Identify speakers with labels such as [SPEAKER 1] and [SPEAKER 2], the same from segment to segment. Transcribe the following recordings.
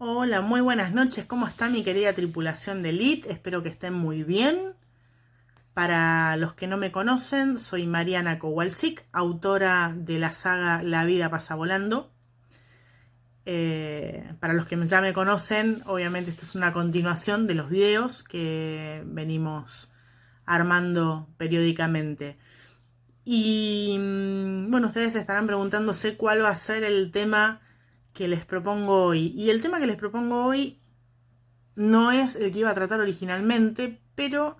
[SPEAKER 1] Hola, muy buenas noches. ¿Cómo está mi querida tripulación de Elite? Espero que estén muy bien. Para los que no me conocen, soy Mariana Kowalczyk, autora de la saga La vida pasa volando. Para los que ya me conocen, obviamente esto es una continuación de los videos que venimos armando periódicamente. Y bueno, ustedes estarán preguntándose cuál va a ser el tema que les propongo hoy. Y el tema que les propongo hoy no es el que iba a tratar originalmente, pero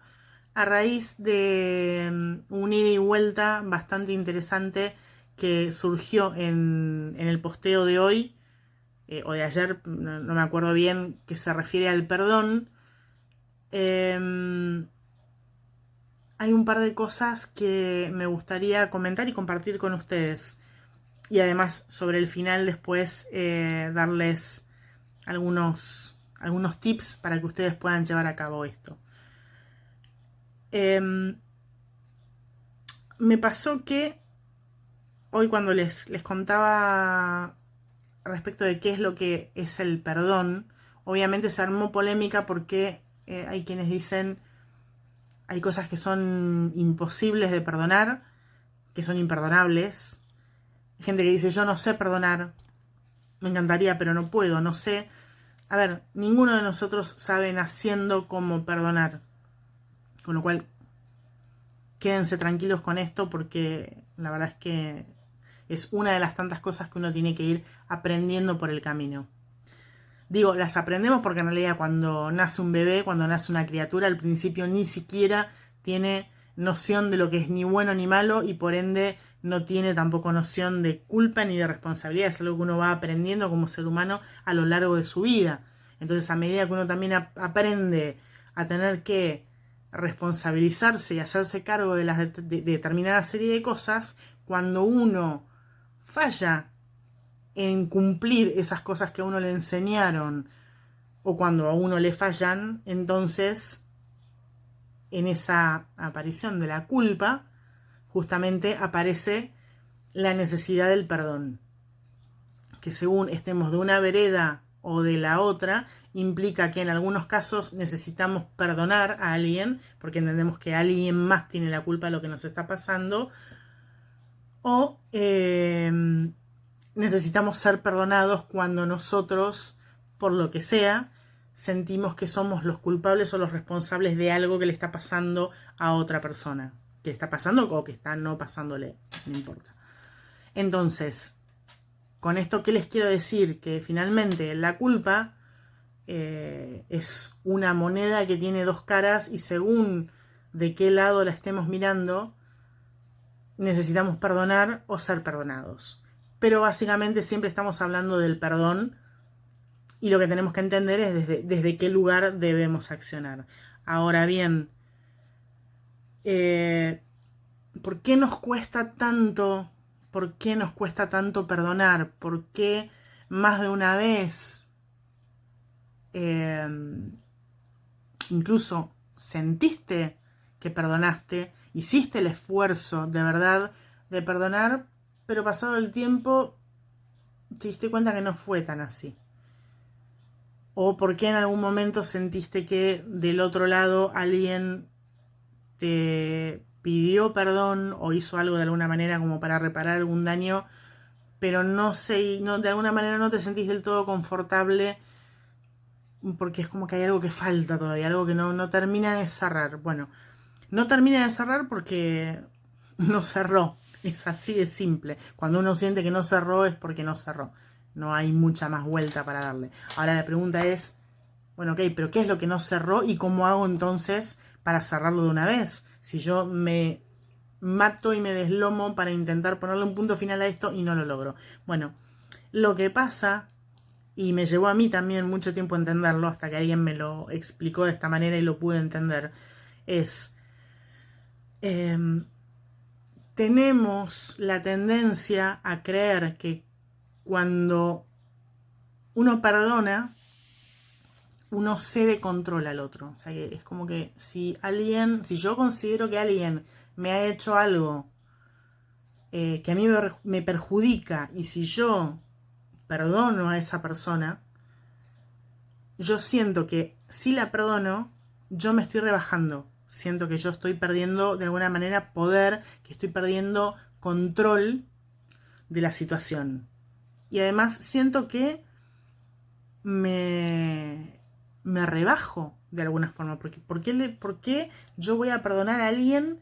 [SPEAKER 1] a raíz de un ida y vuelta bastante interesante que surgió en el posteo de hoy, o de ayer, no me acuerdo bien, que se refiere al perdón, eh, hay un par de cosas que me gustaría comentar y compartir con ustedes. Y además sobre el final después darles algunos tips para que ustedes puedan llevar a cabo esto. Me pasó que hoy cuando les contaba respecto de qué es lo que es el perdón, obviamente se armó polémica porque hay quienes dicen hay cosas que son imposibles de perdonar, que son imperdonables. Hay gente que dice yo no sé perdonar, me encantaría pero no puedo, no sé. A ver, ninguno de nosotros sabe naciendo cómo perdonar, con lo cual quédense tranquilos con esto porque la verdad es que es una de las tantas cosas que uno tiene que ir aprendiendo por el camino. Digo, las aprendemos porque en realidad cuando nace un bebé, cuando nace una criatura, al principio ni siquiera tiene noción de lo que es ni bueno ni malo y por ende no tiene tampoco noción de culpa ni de responsabilidad. Es algo que uno va aprendiendo como ser humano a lo largo de su vida. Entonces, a medida que uno también aprende a tener que responsabilizarse y hacerse cargo de las de determinada serie de cosas, cuando uno falla en cumplir esas cosas que a uno le enseñaron o cuando a uno le fallan, entonces en esa aparición de la culpa justamente aparece la necesidad del perdón, que según estemos de una vereda o de la otra, implica que en algunos casos necesitamos perdonar a alguien, porque entendemos que alguien más tiene la culpa de lo que nos está pasando, o necesitamos ser perdonados cuando nosotros, por lo que sea, sentimos que somos los culpables o los responsables de algo que le está pasando a otra persona. Que le está pasando o que está no pasándole, no importa. Entonces, con esto, ¿qué les quiero decir? Que finalmente la culpa es una moneda que tiene dos caras y según de qué lado la estemos mirando, necesitamos perdonar o ser perdonados. Pero básicamente siempre estamos hablando del perdón y lo que tenemos que entender es desde qué lugar debemos accionar. Ahora bien, ¿por qué nos cuesta tanto? ¿Por qué nos cuesta tanto perdonar? ¿Por qué más de una vez eh, incluso sentiste que perdonaste, hiciste el esfuerzo de verdad de perdonar, pero pasado el tiempo te diste cuenta que no fue tan así? ¿O por qué en algún momento sentiste que del otro lado alguien te pidió perdón o hizo algo de alguna manera como para reparar algún daño, pero no sé, no, de alguna manera no te sentís del todo confortable porque es como que hay algo que falta todavía, algo que no termina de cerrar? Bueno, no termina de cerrar porque no cerró. Es así de simple. Cuando uno siente que no cerró es porque no cerró. No hay mucha más vuelta para darle. Ahora la pregunta es, bueno, ok, pero ¿qué es lo que no cerró y cómo hago entonces para cerrarlo de una vez? Si yo me mato y me deslomo para intentar ponerle un punto final a esto y no lo logro. Bueno, lo que pasa, y me llevó a mí también mucho tiempo entenderlo, hasta que alguien me lo explicó de esta manera y lo pude entender, es eh, tenemos la tendencia a creer que cuando uno perdona, uno cede control al otro. O sea, que es como que si yo considero que alguien me ha hecho algo que a mí me perjudica y si yo perdono a esa persona, yo siento que si la perdono, yo me estoy rebajando. Siento que yo estoy perdiendo de alguna manera poder, que estoy perdiendo control de la situación. Y además siento que me rebajo de alguna forma. Porque, ¿por qué yo voy a perdonar a alguien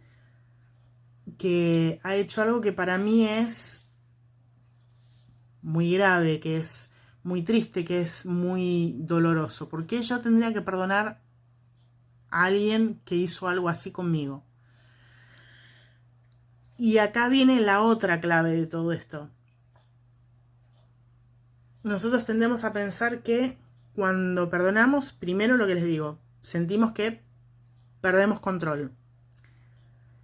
[SPEAKER 1] que ha hecho algo que para mí es muy grave, que es muy triste, que es muy doloroso? ¿Por qué yo tendría que perdonar a alguien que hizo algo así conmigo? Y acá viene la otra clave de todo esto. Nosotros tendemos a pensar que cuando perdonamos, primero lo que les digo, sentimos que perdemos control.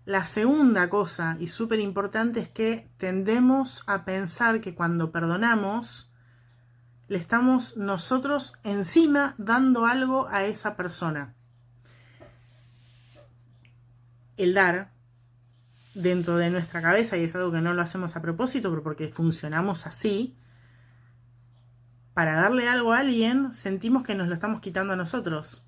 [SPEAKER 1] La segunda cosa, y súper importante, es que tendemos a pensar que cuando perdonamos, le estamos nosotros encima dando algo a esa persona. El dar, dentro de nuestra cabeza, y es algo que no lo hacemos a propósito, pero porque funcionamos así, para darle algo a alguien, sentimos que nos lo estamos quitando a nosotros.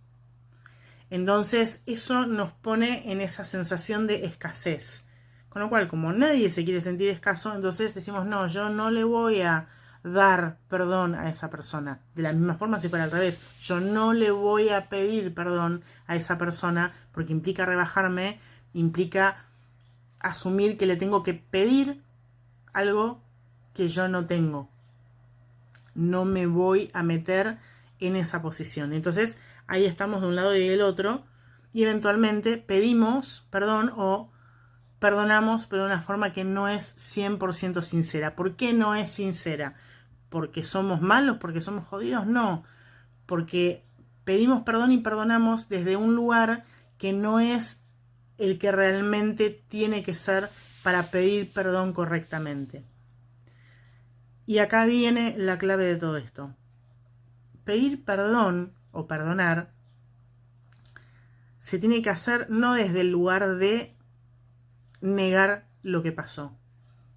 [SPEAKER 1] Entonces eso nos pone en esa sensación de escasez. Con lo cual, como nadie se quiere sentir escaso, entonces decimos, no, yo no le voy a dar perdón a esa persona. De la misma forma, si fuera al revés, yo no le voy a pedir perdón a esa persona porque implica rebajarme, implica asumir que le tengo que pedir algo que yo no tengo. No me voy a meter en esa posición. Entonces, ahí estamos de un lado y del otro, y eventualmente pedimos perdón o perdonamos, pero de una forma que no es 100% sincera. ¿Por qué no es sincera? ¿Porque somos malos? ¿Porque somos jodidos? No, porque pedimos perdón y perdonamos desde un lugar que no es el que realmente tiene que ser para pedir perdón correctamente. Y acá viene la clave de todo esto. Pedir perdón o perdonar se tiene que hacer no desde el lugar de negar lo que pasó.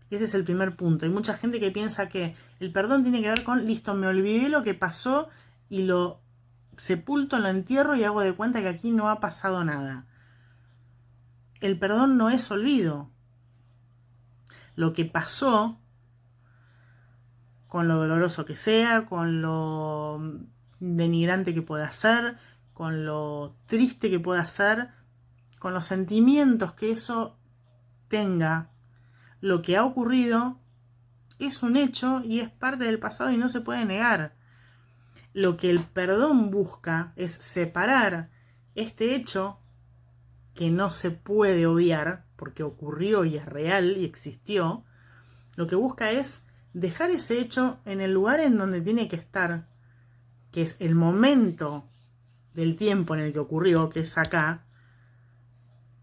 [SPEAKER 1] Ese es el primer punto. Hay mucha gente que piensa que el perdón tiene que ver con, listo, me olvidé lo que pasó y lo sepulto, lo entierro y hago de cuenta que aquí no ha pasado nada. El perdón no es olvido. Lo que pasó, con lo doloroso que sea, con lo denigrante que pueda ser, con lo triste que pueda ser, con los sentimientos que eso tenga, lo que ha ocurrido es un hecho y es parte del pasado y no se puede negar. Lo que el perdón busca es separar este hecho que no se puede obviar porque ocurrió y es real y existió. Lo que busca es dejar ese hecho en el lugar en donde tiene que estar, que es el momento del tiempo en el que ocurrió, que es acá,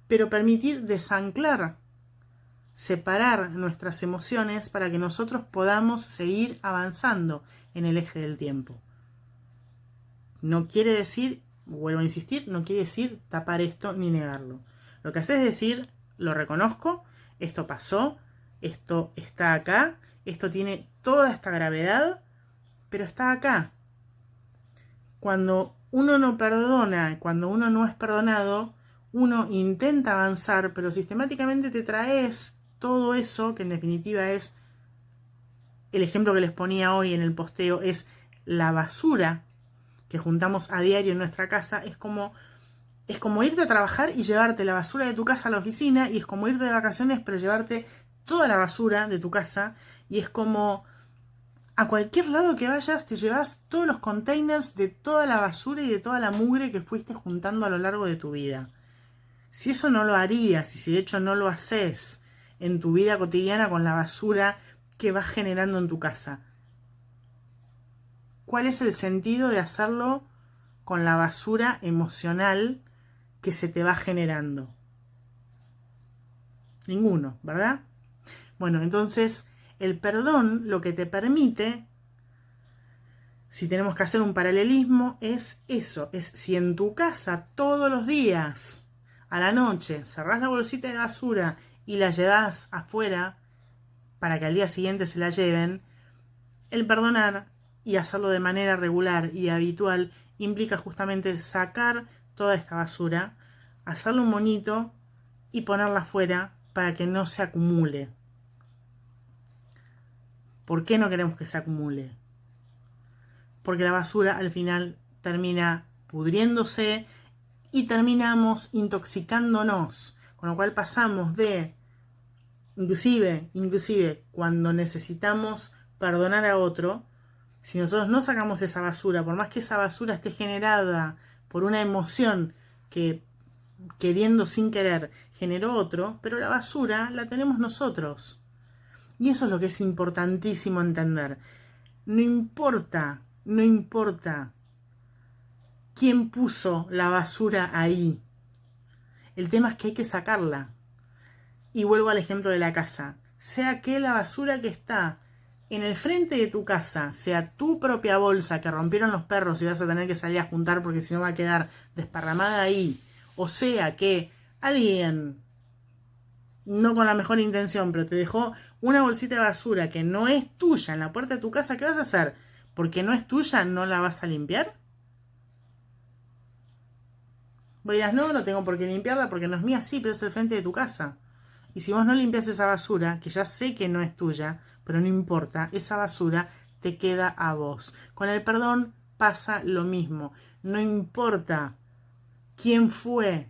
[SPEAKER 1] pero permitir desanclar, separar nuestras emociones para que nosotros podamos seguir avanzando en el eje del tiempo. No quiere decir, vuelvo a insistir, no quiere decir tapar esto ni negarlo. Lo que hace es decir, lo reconozco, esto pasó, esto está acá, esto tiene toda esta gravedad, pero está acá. Cuando uno no perdona, cuando uno no es perdonado, uno intenta avanzar, pero sistemáticamente te traes todo eso, que en definitiva es, el ejemplo que les ponía hoy en el posteo, es la basura que juntamos a diario en nuestra casa. Es como irte a trabajar y llevarte la basura de tu casa a la oficina, y es como irte de vacaciones pero llevarte toda la basura de tu casa, y es como a cualquier lado que vayas te llevas todos los containers de toda la basura y de toda la mugre que fuiste juntando a lo largo de tu vida. Si eso no lo harías, y si de hecho no lo haces en tu vida cotidiana con la basura que vas generando en tu casa, ¿cuál es el sentido de hacerlo con la basura emocional que se te va generando? Ninguno, ¿verdad? Bueno, entonces el perdón lo que te permite, si tenemos que hacer un paralelismo, es eso. Es si en tu casa todos los días a la noche cerrás la bolsita de basura y la llevas afuera para que al día siguiente se la lleven, el perdonar y hacerlo de manera regular y habitual implica justamente sacar toda esta basura, hacerle un monito y ponerla afuera para que no se acumule. ¿Por qué no queremos que se acumule? Porque la basura al final termina pudriéndose y terminamos intoxicándonos, con lo cual pasamos de, inclusive cuando necesitamos perdonar a otro, si nosotros no sacamos esa basura, por más que esa basura esté generada por una emoción que queriendo sin querer generó otro, pero la basura la tenemos nosotros. Y eso es lo que es importantísimo entender. No importa quién puso la basura ahí. El tema es que hay que sacarla. Y vuelvo al ejemplo de la casa. Sea que la basura que está en el frente de tu casa sea tu propia bolsa que rompieron los perros y vas a tener que salir a juntar porque si no va a quedar desparramada ahí. O sea que alguien, no con la mejor intención, pero te dejó una bolsita de basura que no es tuya en la puerta de tu casa, ¿qué vas a hacer? Porque no es tuya, ¿no la vas a limpiar? Vos dirás, no, no tengo por qué limpiarla porque no es mía, sí, pero es el frente de tu casa. Y si vos no limpias esa basura, que ya sé que no es tuya, pero no importa, esa basura te queda a vos. Con el perdón pasa lo mismo. No importa quién fue,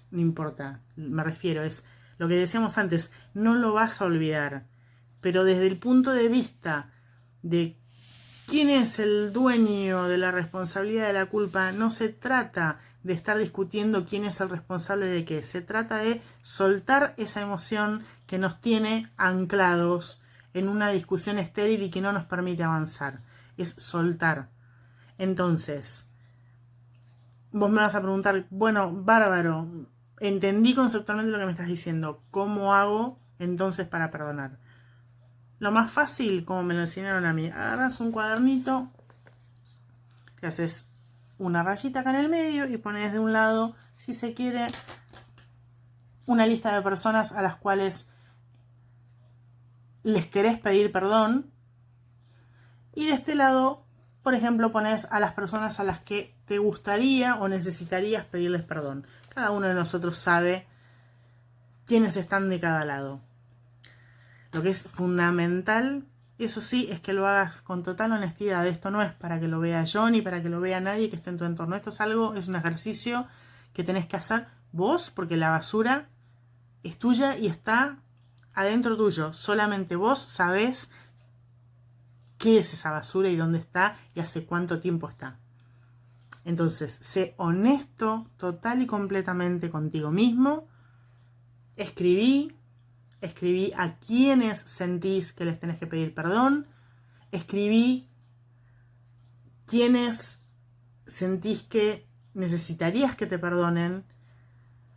[SPEAKER 1] no importa, me refiero, es lo que decíamos antes, no lo vas a olvidar. Pero desde el punto de vista de quién es el dueño de la responsabilidad de la culpa, no se trata de estar discutiendo quién es el responsable de qué, se trata de soltar esa emoción que nos tiene anclados en una discusión estéril y que no nos permite avanzar. Es soltar. Entonces, vos me vas a preguntar, bueno, bárbaro, entendí conceptualmente lo que me estás diciendo, ¿cómo hago entonces para perdonar? Lo más fácil, como me lo enseñaron a mí, agarras un cuadernito, te haces una rayita acá en el medio y pones de un lado, si se quiere, una lista de personas a las cuales les querés pedir perdón. Y de este lado, por ejemplo, pones a las personas a las que te gustaría o necesitarías pedirles perdón. Cada uno de nosotros sabe quiénes están de cada lado. Lo que es fundamental, eso sí, es que lo hagas con total honestidad. Esto no es para que lo vea yo ni para que lo vea nadie que esté en tu entorno. Esto es un ejercicio que tenés que hacer vos, porque la basura es tuya y está adentro tuyo. Solamente vos sabés qué es esa basura y dónde está y hace cuánto tiempo está. Entonces, sé honesto total y completamente contigo mismo. Escribí a quienes sentís que les tenés que pedir perdón. Escribí quienes sentís que necesitarías que te perdonen.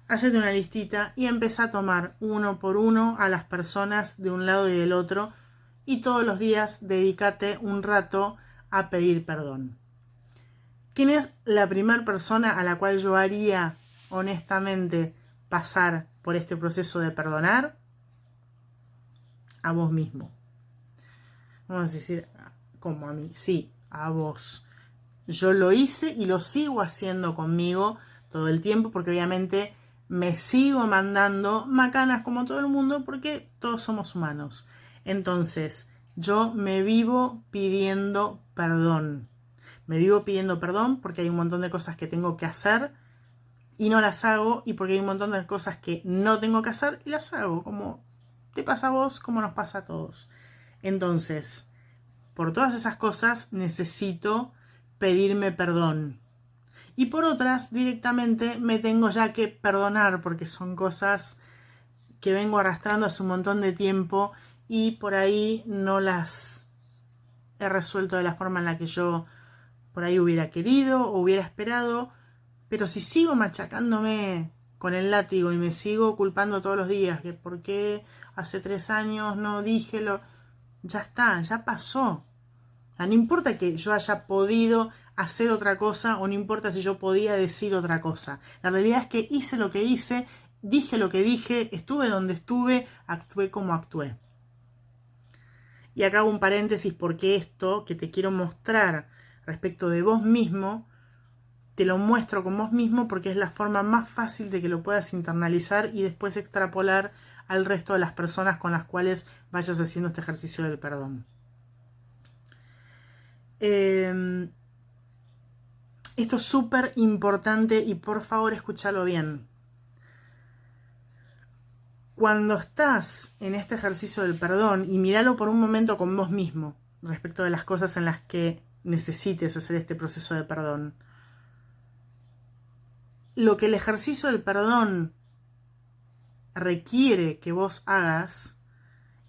[SPEAKER 1] Hacete una listita y empezá a tomar uno por uno a las personas de un lado y del otro y todos los días dedícate un rato a pedir perdón. ¿Quién es la primera persona a la cual yo haría honestamente pasar por este proceso de perdonar? A vos mismo. Vamos a decir, como a mí, sí, a vos. Yo lo hice y lo sigo haciendo conmigo todo el tiempo porque obviamente me sigo mandando macanas como todo el mundo porque todos somos humanos. Entonces, yo me vivo pidiendo perdón. Me vivo pidiendo perdón porque hay un montón de cosas que tengo que hacer y no las hago, y porque hay un montón de cosas que no tengo que hacer y las hago, como te pasa a vos, como nos pasa a todos. Entonces, por todas esas cosas necesito pedirme perdón. Y por otras, directamente me tengo ya que perdonar porque son cosas que vengo arrastrando hace un montón de tiempo y por ahí no las he resuelto de la forma en la que yo por ahí hubiera querido o hubiera esperado. Pero si sigo machacándome con el látigo y me sigo culpando todos los días que por qué hace 3 años no dije lo... Ya está, ya pasó. No importa que yo haya podido hacer otra cosa o no importa si yo podía decir otra cosa. La realidad es que hice lo que hice, dije lo que dije, estuve donde estuve, actué como actué. Y acá hago un paréntesis porque esto que te quiero mostrar respecto de vos mismo, te lo muestro con vos mismo porque es la forma más fácil de que lo puedas internalizar y después extrapolar al resto de las personas con las cuales vayas haciendo este ejercicio del perdón. Esto es súper importante y por favor escúchalo bien. Cuando estás en este ejercicio del perdón, y míralo por un momento con vos mismo, respecto de las cosas en las que necesites hacer este proceso de perdón, lo que el ejercicio del perdón requiere que vos hagas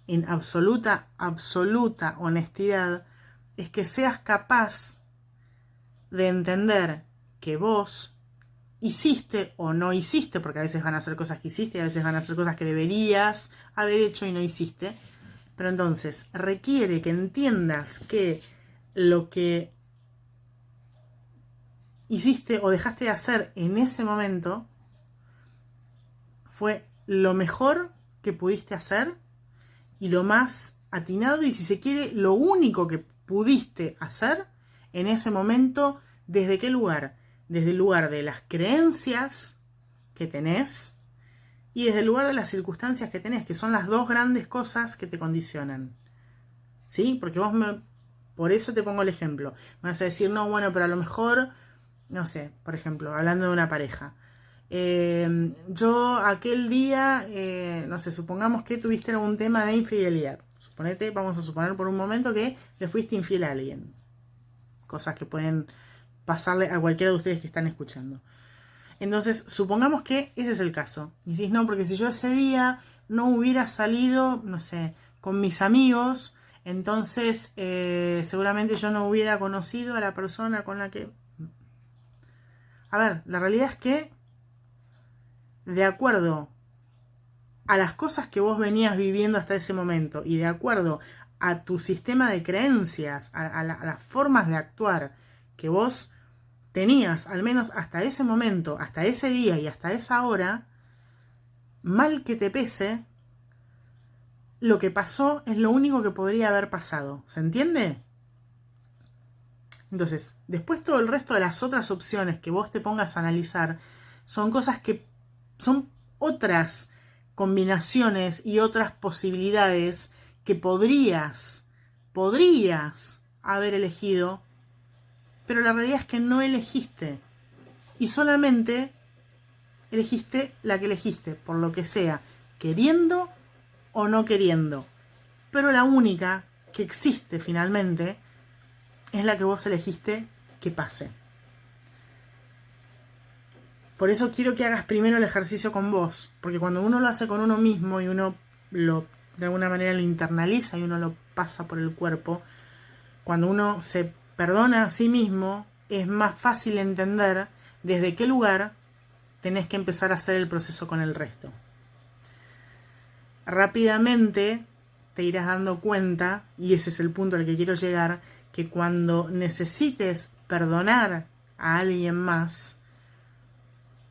[SPEAKER 1] en absoluta honestidad es que seas capaz de entender que vos hiciste o no hiciste, porque a veces van a ser cosas que hiciste y a veces van a ser cosas que deberías haber hecho y no hiciste, pero entonces requiere que entiendas que lo que hiciste o dejaste de hacer en ese momento fue lo mejor que pudiste hacer y lo más atinado y, si se quiere, lo único que pudiste hacer en ese momento. ¿Desde qué lugar? Desde el lugar de las creencias que tenés y desde el lugar de las circunstancias que tenés, que son las dos grandes cosas que te condicionan. ¿Sí? Porque por eso te pongo el ejemplo. Me vas a decir, no, bueno, pero a lo mejor, no sé, por ejemplo, hablando de una pareja. Yo aquel día, no sé, supongamos que tuviste algún tema de infidelidad. Vamos a suponer por un momento que le fuiste infiel a alguien. Cosas que pueden pasarle a cualquiera de ustedes que están escuchando. Entonces, supongamos que ese es el caso. Y decís, no, porque si yo ese día no hubiera salido, no sé, con mis amigos, entonces seguramente yo no hubiera conocido a la persona con la que... A ver, la realidad es que, de acuerdo a las cosas que vos venías viviendo hasta ese momento y de acuerdo a tu sistema de creencias, a las formas de actuar que vos tenías, al menos hasta ese momento, hasta ese día y hasta esa hora, mal que te pese, lo que pasó es lo único que podría haber pasado. ¿Se entiende? Entonces, después todo el resto de las otras opciones que vos te pongas a analizar son cosas que son otras combinaciones y otras posibilidades que podrías haber elegido, pero la realidad es que no elegiste y solamente elegiste la que elegiste, por lo que sea, queriendo o no queriendo. Pero la única que existe finalmente es la que vos elegiste que pase. Por eso quiero que hagas primero el ejercicio con vos, porque cuando uno lo hace con uno mismo y uno de alguna manera lo internaliza y uno lo pasa por el cuerpo, cuando uno se perdona a sí mismo, es más fácil entender desde qué lugar tenés que empezar a hacer el proceso con el resto. Rápidamente te irás dando cuenta, y ese es el punto al que quiero llegar, que cuando necesites perdonar a alguien más,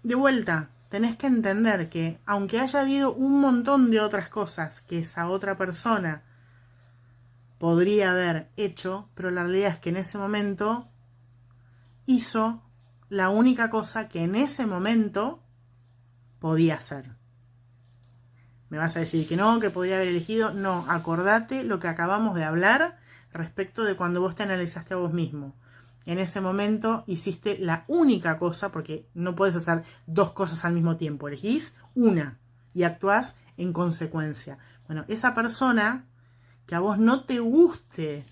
[SPEAKER 1] de vuelta, tenés que entender que aunque haya habido un montón de otras cosas que esa otra persona podría haber hecho, pero la realidad es que en ese momento hizo la única cosa que en ese momento podía hacer. Me vas a decir que no, que podría haber elegido. No, acordate lo que acabamos de hablar respecto de cuando vos te analizaste a vos mismo. En ese momento hiciste la única cosa, porque no puedes hacer dos cosas al mismo tiempo. Elegís una y actuás en consecuencia. Bueno, esa persona que a vos no te guste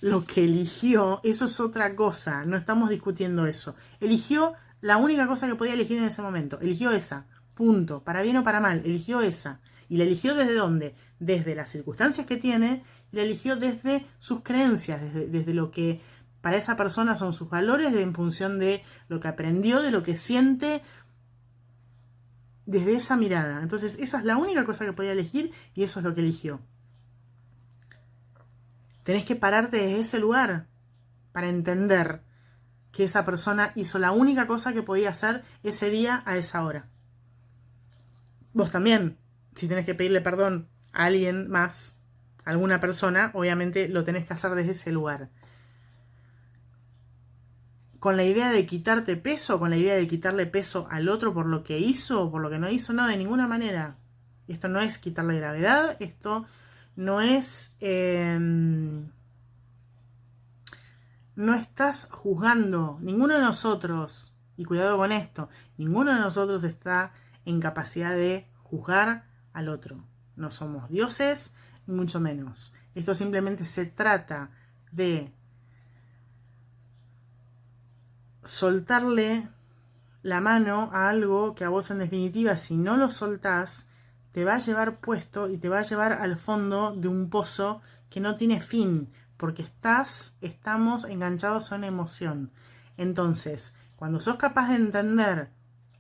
[SPEAKER 1] lo que eligió, eso es otra cosa. No estamos discutiendo eso. Eligió la única cosa que podía elegir en ese momento. Eligió esa. Punto. Para bien o para mal. Eligió esa. ¿Y la eligió desde dónde? Desde las circunstancias que tiene. Y la eligió desde sus creencias. Desde lo que para esa persona son sus valores, en función de lo que aprendió, de lo que siente, desde esa mirada. Entonces esa es la única cosa que podía elegir y eso es lo que eligió. Tenés que pararte desde ese lugar para entender que esa persona hizo la única cosa que podía hacer ese día a esa hora. Vos también, si tenés que pedirle perdón a alguien más, a alguna persona, obviamente lo tenés que hacer desde ese lugar. con la idea de quitarte peso, con la idea de quitarle peso al otro por lo que hizo o por lo que no hizo, no, de ninguna manera. Esto no es quitarle gravedad, esto no es... no estás juzgando, ninguno de nosotros, y cuidado con esto, ninguno de nosotros está en capacidad de juzgar al otro. No somos dioses, ni mucho menos. Esto simplemente se trata de soltarle la mano a algo que a vos en definitiva, si no lo soltás, te va a llevar puesto y te va a llevar al fondo de un pozo que no tiene fin, porque estamos enganchados a una emoción. Entonces, cuando sos capaz de entender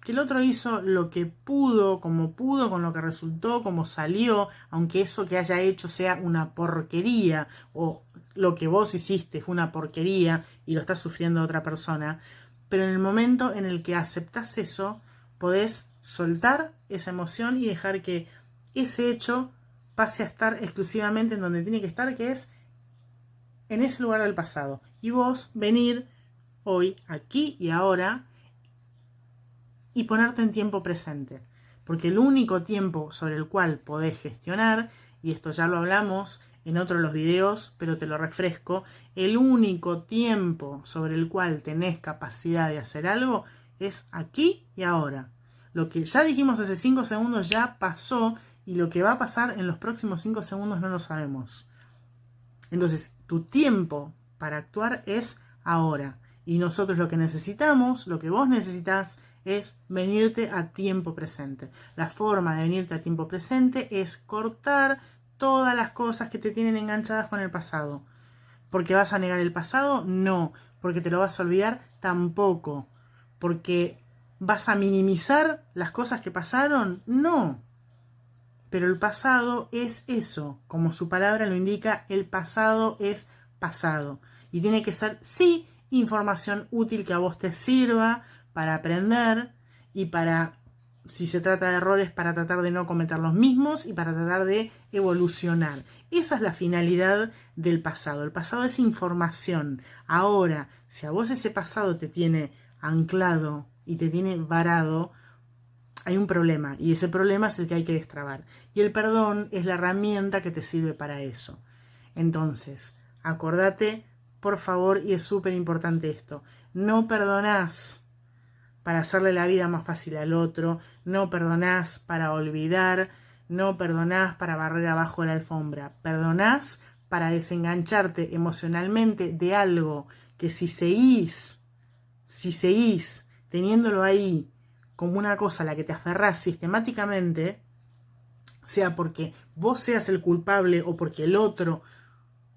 [SPEAKER 1] que el otro hizo lo que pudo, como pudo, con lo que resultó, como salió, aunque eso que haya hecho sea una porquería, o lo que vos hiciste fue una porquería y lo está sufriendo otra persona, pero en el momento en el que aceptás eso, podés soltar esa emoción y dejar que ese hecho pase a estar exclusivamente en donde tiene que estar, que es en ese lugar del pasado. Y vos venir hoy, aquí y ahora, y ponerte en tiempo presente. Porque el único tiempo sobre el cual podés gestionar, y esto ya lo hablamos en otro de los videos, pero te lo refresco, el único tiempo sobre el cual tenés capacidad de hacer algo es aquí y ahora. Lo que ya dijimos hace 5 segundos ya pasó, y lo que va a pasar en los próximos 5 segundos no lo sabemos. Entonces, tu tiempo para actuar es ahora. Y nosotros lo que necesitamos, lo que vos necesitas, es venirte a tiempo presente. La forma de venirte a tiempo presente es cortar todas las cosas que te tienen enganchadas con el pasado. ¿Porque vas a negar el pasado? No. ¿Porque te lo vas a olvidar? Tampoco. ¿Porque vas a minimizar las cosas que pasaron? No. Pero el pasado es eso, como su palabra lo indica, el pasado es pasado. Y tiene que ser, sí, información útil que a vos te sirva para aprender y para, si se trata de errores, para tratar de no cometer los mismos y para tratar de evolucionar. Esa es la finalidad del pasado. El pasado es información. Ahora, si a vos ese pasado te tiene anclado y te tiene varado, hay un problema y ese problema es el que hay que destrabar. Y el perdón es la herramienta que te sirve para eso. Entonces, acordate, por favor, y es súper importante esto, no perdonás para hacerle la vida más fácil al otro, no perdonás para olvidar, no perdonás para barrer abajo la alfombra, perdonás para desengancharte emocionalmente de algo que si seguís teniéndolo ahí como una cosa a la que te aferrás sistemáticamente, sea porque vos seas el culpable o porque el otro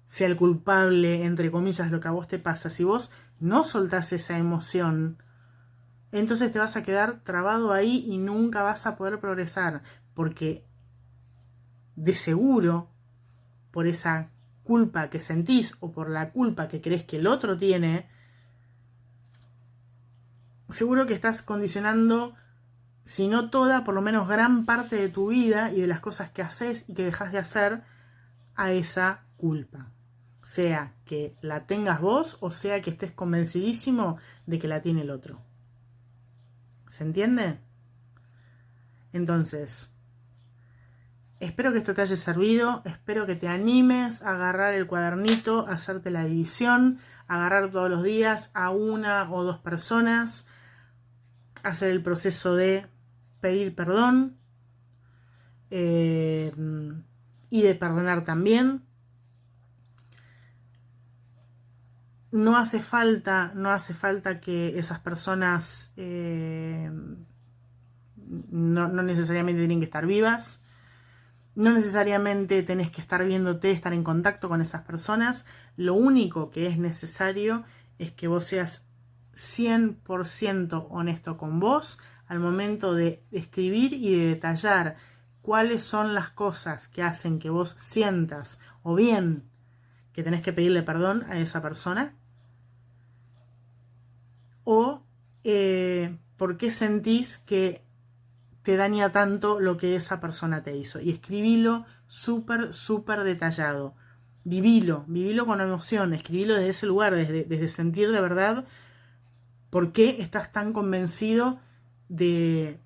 [SPEAKER 1] sea el culpable, entre comillas, lo que a vos te pasa, si vos no soltás esa emoción, entonces te vas a quedar trabado ahí y nunca vas a poder progresar, porque de seguro, por esa culpa que sentís o por la culpa que crees que el otro tiene, seguro que estás condicionando, si no toda, por lo menos gran parte de tu vida y de las cosas que haces y que dejas de hacer a esa culpa. Sea que la tengas vos o sea que estés convencidísimo de que la tiene el otro. ¿Se entiende? Entonces, espero que esto te haya servido, espero que te animes a agarrar el cuadernito, a hacerte la división, a agarrar todos los días a 1 o 2 personas, hacer el proceso de pedir perdón y de perdonar también. No hace falta que esas personas no necesariamente tienen que estar vivas, no necesariamente tenés que estar viéndote, estar en contacto con esas personas. Lo único que es necesario es que vos seas 100% honesto con vos al momento de escribir y de detallar cuáles son las cosas que hacen que vos sientas o bien que tenés que pedirle perdón a esa persona, o por qué sentís que te daña tanto lo que esa persona te hizo. Y escribilo súper detallado. Vivilo con emoción, escribilo desde ese lugar, desde sentir de verdad ¿Por qué estás tan convencido de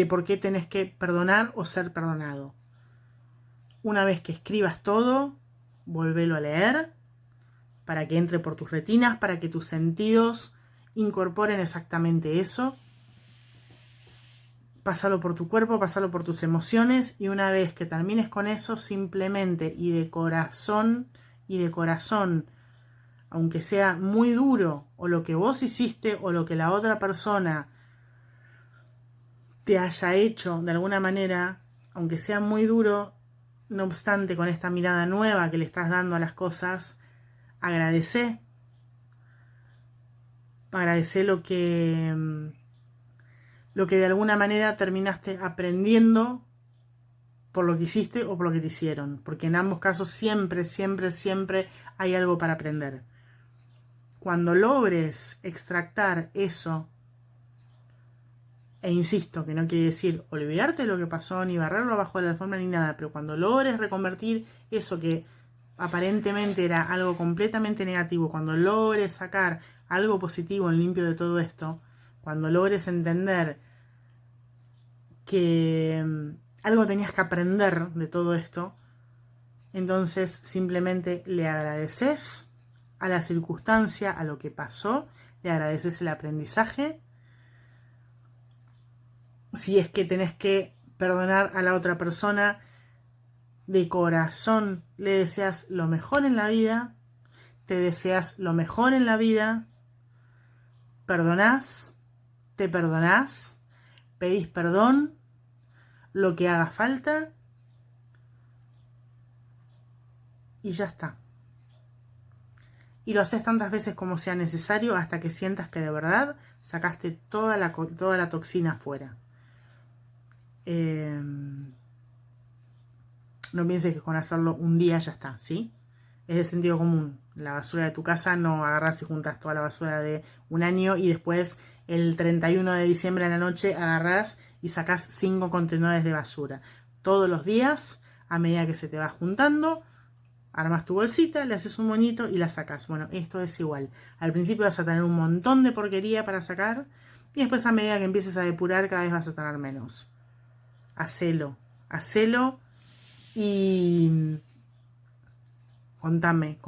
[SPEAKER 1] por qué tenés que perdonar o ser perdonado? Una vez que escribas todo, volvelo a leer para que entre por tus retinas, para que tus sentidos incorporen exactamente eso. Pásalo por tu cuerpo, pásalo por tus emociones, y una vez que termines con eso, simplemente y de corazón, aunque sea muy duro, o lo que vos hiciste o lo que la otra persona te haya hecho de alguna manera, aunque sea muy duro, no obstante, con esta mirada nueva que le estás dando a las cosas, agradece lo que de alguna manera terminaste aprendiendo por lo que hiciste o por lo que te hicieron, porque en ambos casos siempre, siempre, siempre hay algo para aprender. Cuando logres extractar eso, e insisto que no quiere decir olvidarte de lo que pasó, ni barrerlo abajo de la alfombra, ni nada, pero cuando logres reconvertir eso que aparentemente era algo completamente negativo, cuando logres sacar algo positivo en limpio de todo esto, cuando logres entender que algo tenías que aprender de todo esto, entonces simplemente le agradeces a la circunstancia, a lo que pasó, le agradeces el aprendizaje. Si es que tenés que perdonar a la otra persona, de corazón le deseas lo mejor en la vida, te deseas lo mejor en la vida, perdonás, te perdonás, pedís perdón, lo que haga falta, y ya está. Y lo haces tantas veces como sea necesario hasta que sientas que de verdad sacaste toda la toxina afuera. No pienses que con hacerlo un día ya está, ¿sí? Es de sentido común. La basura de tu casa no agarras y juntas toda la basura de un año y después el 31 de diciembre a la noche agarras y sacas 5 contenedores de basura. Todos los días, a medida que se te va juntando, armas tu bolsita, le haces un moñito y la sacas. Bueno, esto es igual. Al principio vas a tener un montón de porquería para sacar y después a medida que empieces a depurar cada vez vas a tener menos. Hacelo y contame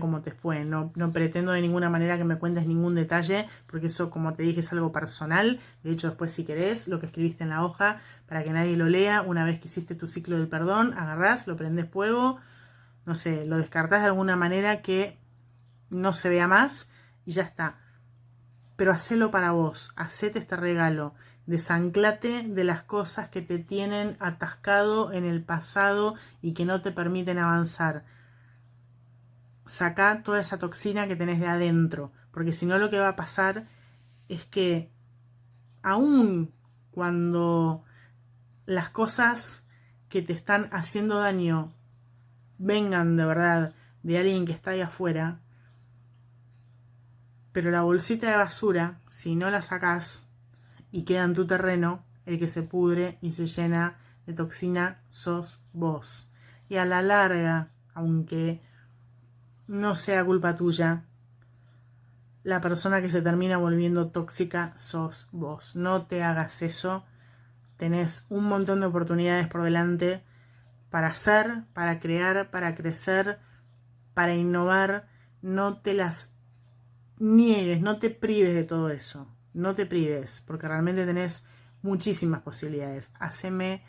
[SPEAKER 1] cómo te fue. No pretendo de ninguna manera que me cuentes ningún detalle, porque eso, como te dije, es algo personal. De hecho, después, si querés, lo que escribiste en la hoja, para que nadie lo lea, una vez que hiciste tu ciclo del perdón, agarrás, lo prendés fuego, no sé, lo descartás de alguna manera que no se vea más y ya está. Pero hacelo para vos, hacete este regalo, desanclate de las cosas que te tienen atascado en el pasado y que no te permiten avanzar. Sacá toda esa toxina que tenés de adentro, porque si no lo que va a pasar es que aun cuando las cosas que te están haciendo daño vengan de verdad de alguien que está ahí afuera, pero la bolsita de basura, si no la sacás y queda en tu terreno, el que se pudre y se llena de toxina sos vos. Y a la larga, aunque no sea culpa tuya, la persona que se termina volviendo tóxica sos vos. No te hagas eso. Tenés un montón de oportunidades por delante para hacer, para crear, para crecer, para innovar. No te las niegues, no te prives de todo eso. No te prives, porque realmente tenés muchísimas posibilidades. Haceme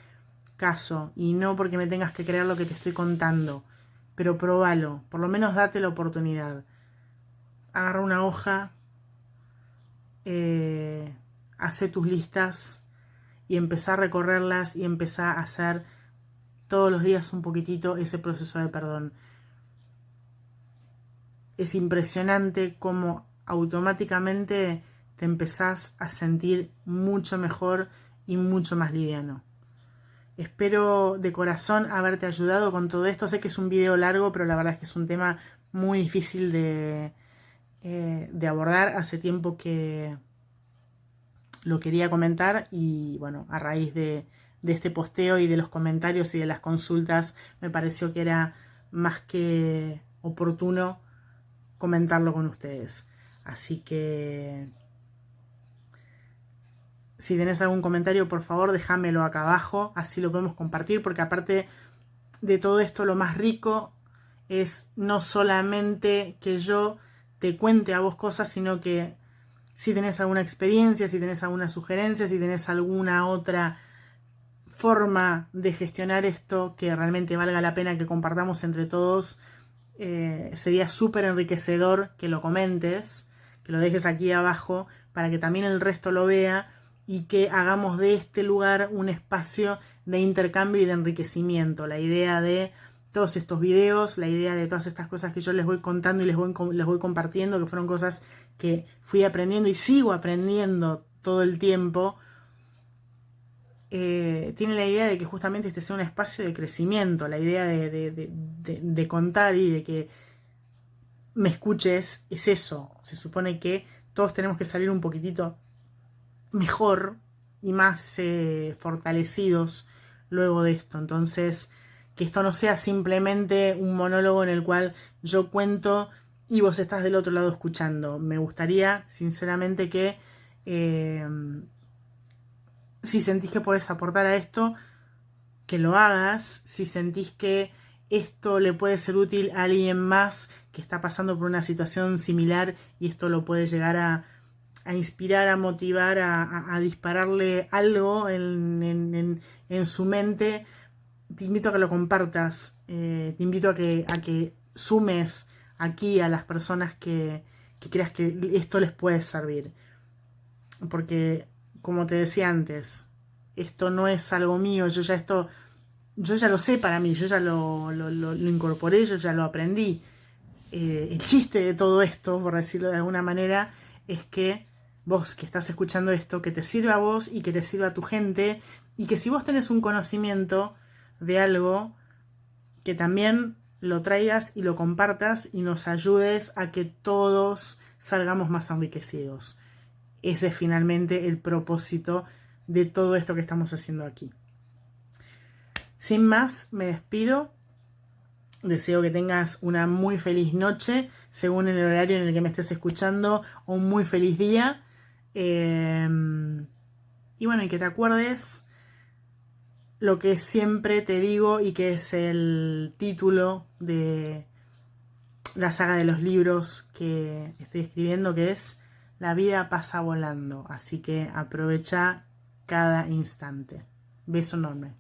[SPEAKER 1] caso y no porque me tengas que creer lo que te estoy contando, pero probalo, por lo menos date la oportunidad. Agarra una hoja, hace tus listas y empezá a recorrerlas y empezá a hacer todos los días un poquitito ese proceso de perdón. Es impresionante cómo automáticamente te empezás a sentir mucho mejor y mucho más liviano. Espero de corazón haberte ayudado con todo esto. Sé que es un video largo, pero la verdad es que es un tema muy difícil de abordar. Hace tiempo que lo quería comentar y bueno, a raíz de este posteo y de los comentarios y de las consultas, me pareció que era más que oportuno comentarlo con ustedes. Así que Si tenés algún comentario, por favor, déjamelo acá abajo, así lo podemos compartir, porque aparte de todo esto, lo más rico es no solamente que yo te cuente a vos cosas, sino que si tenés alguna experiencia, si tenés alguna sugerencia, si tenés alguna otra forma de gestionar esto que realmente valga la pena que compartamos entre todos, sería súper enriquecedor que lo comentes, que lo dejes aquí abajo para que también el resto lo vea y que hagamos de este lugar un espacio de intercambio y de enriquecimiento. La idea de todos estos videos, la idea de todas estas cosas que yo les voy contando y les voy compartiendo, que fueron cosas que fui aprendiendo y sigo aprendiendo todo el tiempo, tiene la idea de que justamente este sea un espacio de crecimiento, la idea de contar y de que me escuches es eso. Se supone que todos tenemos que salir un poquitito mejor y más fortalecidos luego de esto. Entonces, que esto no sea simplemente un monólogo en el cual yo cuento y vos estás del otro lado escuchando. Me gustaría, sinceramente, que si sentís que podés aportar a esto, que lo hagas. Si sentís que esto le puede ser útil a alguien más que está pasando por una situación similar y esto lo puede llegar a inspirar, a motivar, a dispararle algo en su mente, te invito a que lo compartas, te invito a que sumes aquí a las personas que creas que esto les puede servir. Porque, como te decía antes, esto no es algo mío, yo ya lo sé para mí, yo ya lo incorporé, yo ya lo aprendí. El chiste de todo esto, por decirlo de alguna manera, es que vos que estás escuchando esto, que te sirva a vos y que te sirva a tu gente, y que si vos tenés un conocimiento de algo, que también lo traigas y lo compartas y nos ayudes a que todos salgamos más enriquecidos. Ese es finalmente el propósito de todo esto que estamos haciendo aquí. Sin más, me despido. Deseo que tengas una muy feliz noche, según el horario en el que me estés escuchando, o un muy feliz día. Y bueno, y que te acuerdes lo que siempre te digo y que es el título de la saga de los libros que estoy escribiendo, que es La vida pasa volando. Así que aprovecha cada instante. Beso enorme.